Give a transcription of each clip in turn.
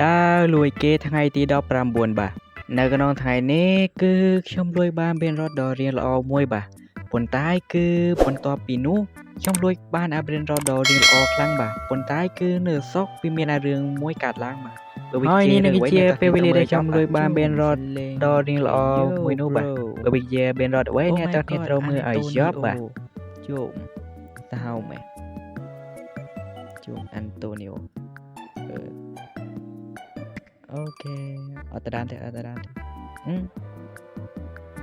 ដើរលួយគេថ្ងៃទី19បាទនៅក្នុងថ្ងៃនេះគឺខ្ញុំលួយបានមានរត់ដ៏រៀងល្អមួយបាទប៉ុន្តែគឺបន្ទាប់ពីនោះខ្ញុំលួយបានអារៀនរត់ដ៏រៀងល្អខ្លាំងបាទប៉ុន្តែគឺនៅសក់វាមានអារឿងមួយកាត់ឡើងបាទហើយនេះនឹងជាពេលវេលាដែលខ្ញុំលួយបានមានរត់ដ៏រៀងល្អមួយនោះបាទបើវាជាមានរត់អ្វីអ្នកតើអ្នកត្រូវមើលឲ្យចប់បាទជុំទៅហៅមែនជុំអាន់តូនីអូអូខេអត់តានទេ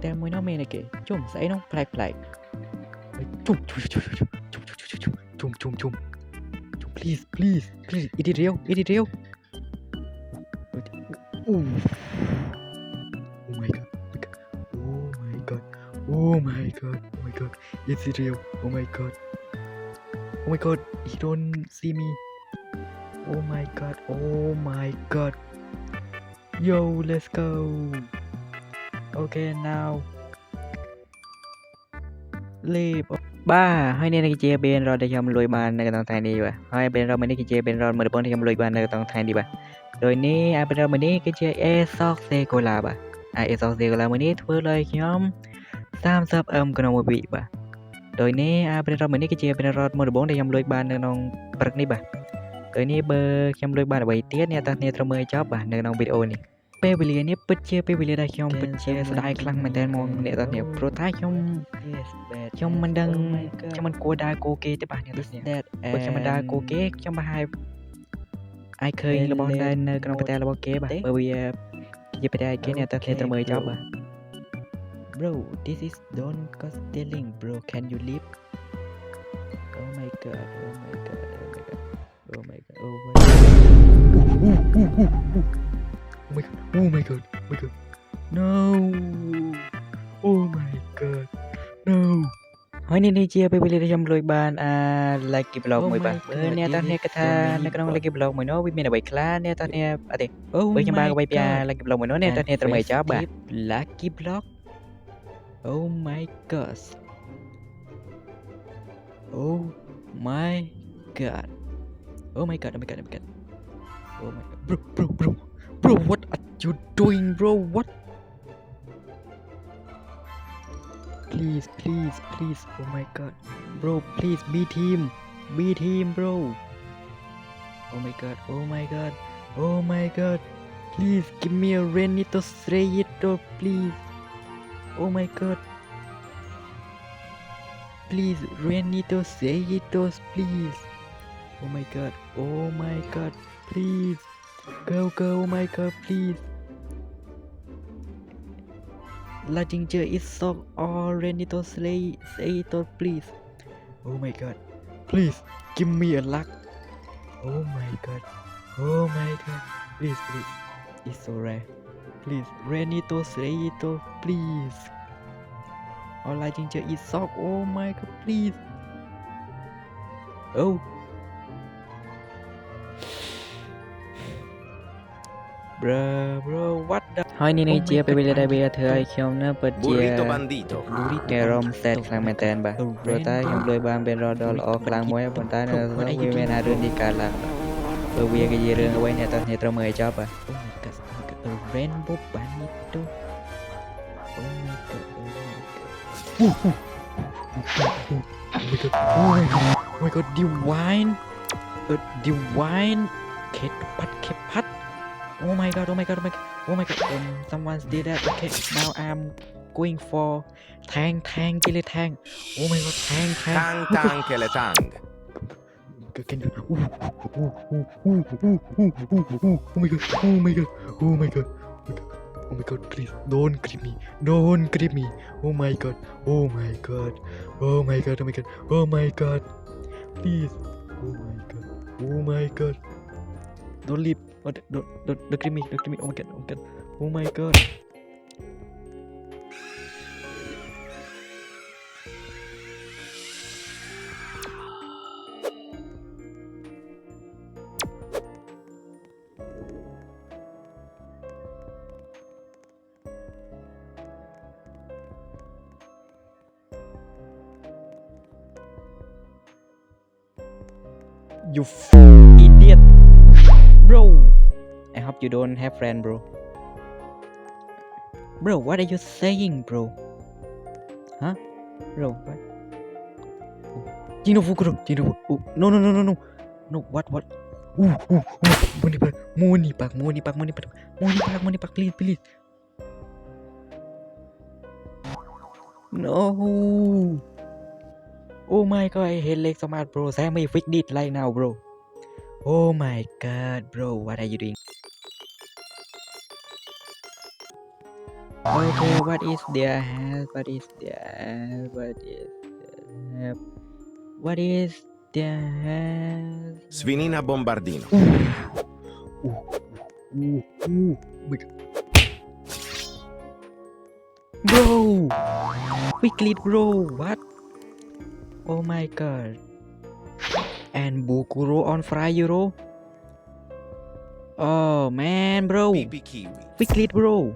តែមួយនោះមានអីគេជុំស្អីនោះប្លែកជុំ please it is real oh my god is it real oh my god he don't see me oh my god yo let's go okay now leave បាទហើយនេះគឺជាបេនរ៉តដែលខ្ញុំលួយបាននៅក្នុងថ្ងៃនេះបាទហើយបេនរ៉តមួយនេះគឺជាបេនរ៉តមួយរបស់ខ្ញុំលួយបាននៅក្នុងថ្ងៃនេះបាទដោយនេះបេនរ៉តមួយនេះគឺជា Asoc Segola បាទAsoc Segola មួយនេះធ្វើឲ្យខ្ញុំ 30M ក្នុងមួយវិបាទដោយនេះបេនរ៉តមួយនេះគឺជាបេនរ៉តមួយរបស់ដែលខ្ញុំលួយបាននៅក្នុងព្រឹកនេះបាទដោយនេះបើខ្ញុំលួយបានអ្វីទៀតអ្នកទាំងគ្នាត្រូវមើលឲ្យចប់បាទនៅក្នុងវីដេអូនេះពេលវេលានេះពិតជាពេលវេលាដែលខ្ញុំពិតជាស្ដាយខ្លាំងមែនទែនមកអ្នកទាំងគ្នាព្រោះតែខ្ញុំមិនដឹងខ្ញុំមិនគួរដើរគោគេទេបាទអ្នកទាំងគ្នាបើខ្ញុំមិនដើរគោគេខ្ញុំប្រហែលអាចឃើញរបស់ដែលនៅក្នុងប្រទេសរបស់គេបាទបើវាជាប្រទេសគេអ្នកទាំងគ្នាត្រូវមើលឲ្យចប់បាទ Bro this is don't cost stealing bro can you leave oh my god oh my god no oh my god no ហើយនេះជាពេលវេលាដែលខ្ញុំលួយបានLucky Block មួយបាទបើអ្នកតាអ្នកគិតថានៅក្នុង Lucky Block មួយនោះវាមានអ្វីខ្លះអ្នកតាអ្នកអត់ទេបើខ្ញុំបានអ្វីពី Lucky Block មួយនោះអ្នកតាអ្នកត្រូវមើលចប់បាទ Lucky Block oh my god oh my god bro what are you doing bro what please oh my god bro please be team bro oh my god please give me a Renito Sreyito please oh my god please Renito Sreyito please oh my god please go oh my god please La Ginger is so or Renito Sreyito please oh my god please give me a luck oh my god please it's so rare please Renito Sreyito please or La Ginger is so oh my god please oh bro what the ហើយនេះជាពេលវេលាដែលវាធ្វើឲ្យខ្ញុំនៅពិតជាគេរំសេតខ្លាំងមែនតើបាទព្រោះតែខ្ញុំលួយបានមានរត់ដ៏ល្អខ្លាំងមួយប៉ុន្តែនៅក្នុងវាមានរឿងនេះកើតឡើងព្រោះវាគឺជារឿងអ្វីអ្នកទាំងគ្នាត្រូវមើលឲ្យចប់បាទ Rainbow Bandito oh my god divine kepat oh my god someone did that okay now I'm going for tang kill it tang oh my god tang kill it tang oh my god please don't grip me oh my god please oh my god don't leave don't grip me oh my god you idiot bro I hope hope you don't have friend, bro. Bro, what are you saying, bro? Huh? Bro, what? Jinofukuro, Jinofukuro. Oh, no, no, no, no, no. No, what? Money pak, please, please. No. Oh my god, I hate Lake so much, bro. Sammy, fix it right now, bro. Oh my god, bro, what are you doing? Okay, what is their health? What is their health? What is their health? Svinina Bombardino. My god. Bro! Quickly, bro! What? Oh my god. And Bukuro on fire, bro. Oh man, bro. Pipi Kiwi. Quickly, bro.